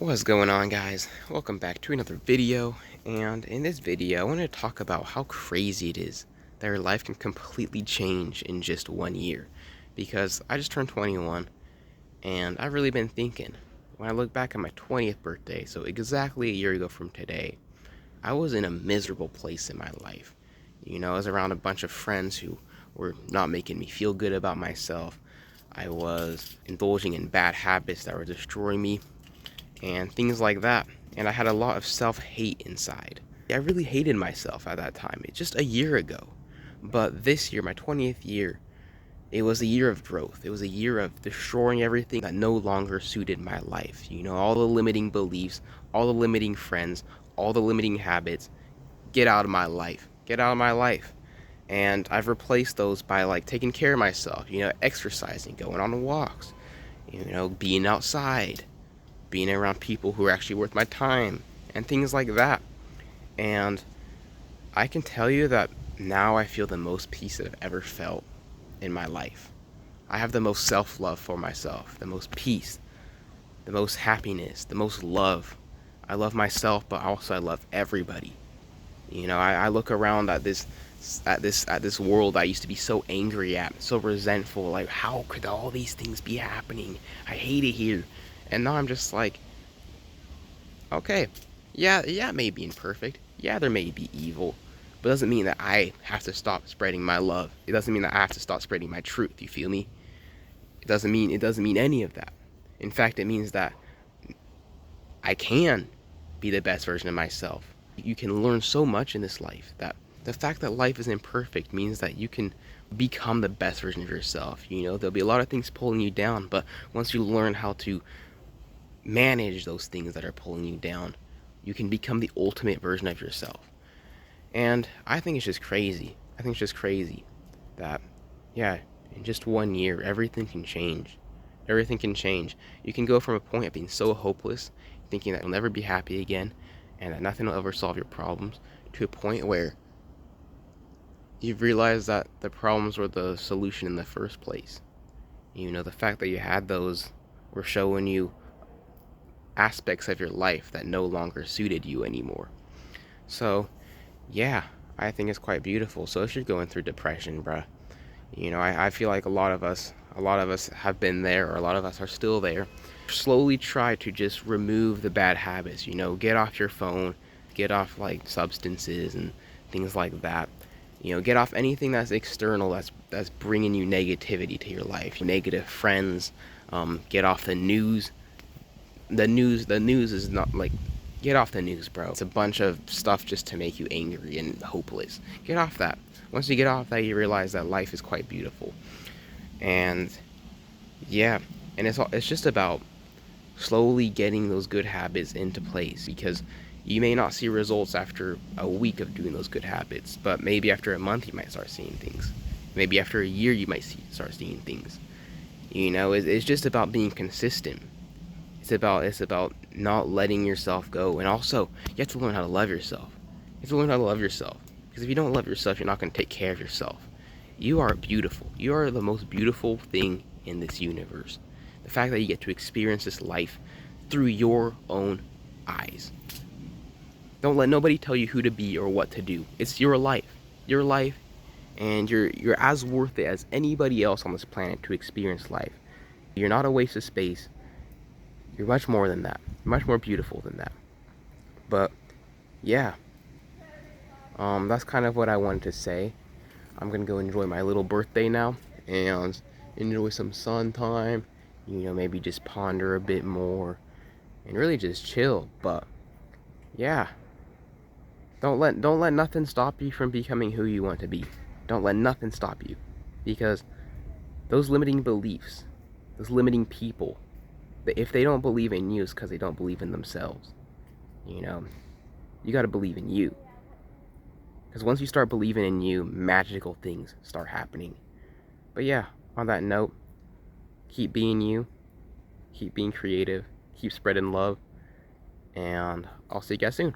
What's going on, guys? Welcome back to another video, and in this video I want to talk about how crazy it is that your life can completely change in just 1 year. Because I just turned 21, and I've really been thinking, when I look back at my 20th birthday, so exactly a year ago from today, I was in a miserable place in my life. I was around a bunch of friends who were not making me feel good about myself. I was indulging in bad habits that were destroying me and things like that. And I had a lot of self-hate inside. I really hated myself at that time. It's just a year ago. But this year, my 20th year, it was a year of growth. It was a year of destroying everything that no longer suited my life. All the limiting beliefs, all the limiting friends, all the limiting habits. Get out of my life. Get out of my life. And I've replaced those by taking care of myself, exercising, going on walks, being outside, being around people who are actually worth my time, and things like that. And I can tell you that now I feel the most peace that I've ever felt in my life. I have the most self-love for myself, the most peace, the most happiness, the most love. I love myself, but also I love everybody. I look around at this world I used to be so angry at, so resentful, like how could all these things be happening? I hate it here. And now I'm just like, okay, yeah, it may be imperfect. Yeah, there may be evil, but it doesn't mean that I have to stop spreading my love. It doesn't mean that I have to stop spreading my truth. You feel me? It doesn't mean any of that. In fact, it means that I can be the best version of myself. You can learn so much in this life that the fact that life is imperfect means that you can become the best version of yourself. There'll be a lot of things pulling you down, but once you learn how to manage those things that are pulling you down, you can become the ultimate version of yourself. And I think it's just crazy. I think it's just crazy that, yeah, in just 1 year, everything can change. Everything can change. You can go from a point of being so hopeless, thinking that you'll never be happy again, and that nothing will ever solve your problems, to a point where you've realized that the problems were the solution in the first place. The fact that you had those were showing you aspects of your life that no longer suited you anymore. So, yeah, I think it's quite beautiful. So if you're going through depression, bruh, I feel like a lot of us have been there, or a lot of us are still there. Slowly try to just remove the bad habits, get off your phone, get off substances and things like that. Get off anything that's external, that's bringing you negativity to your life, negative friends. Get off the news. The news is not get off the news, bro. It's a bunch of stuff just to make you angry and hopeless. Get off that. Once you get off that, you realize that life is quite beautiful. And yeah, and it's just about slowly getting those good habits into place, because you may not see results after a week of doing those good habits, but maybe after a month you might start seeing things. Maybe after a year you might start seeing things. It's just about being consistent. It's about not letting yourself go. And also, you have to learn how to love yourself. You have to learn how to love yourself. Because if you don't love yourself, you're not going to take care of yourself. You are beautiful. You are the most beautiful thing in this universe. The fact that you get to experience this life through your own eyes. Don't let nobody tell you who to be or what to do. It's your life. Your life, and you're as worth it as anybody else on this planet to experience life. You're not a waste of space. You're much more than that. You're much more beautiful than that. But yeah, that's kind of what I wanted to say. I'm gonna go enjoy my little birthday now and enjoy some sun time. Maybe just ponder a bit more and really just chill. But yeah, don't let nothing stop you from becoming who you want to be. Don't let nothing stop you, because those limiting beliefs, those limiting people, if they don't believe in you, it's because they don't believe in themselves. You got to believe in you, because once you start believing in you, magical things start happening. But yeah, on that note, keep being you, keep being creative, keep spreading love, and I'll see you guys soon.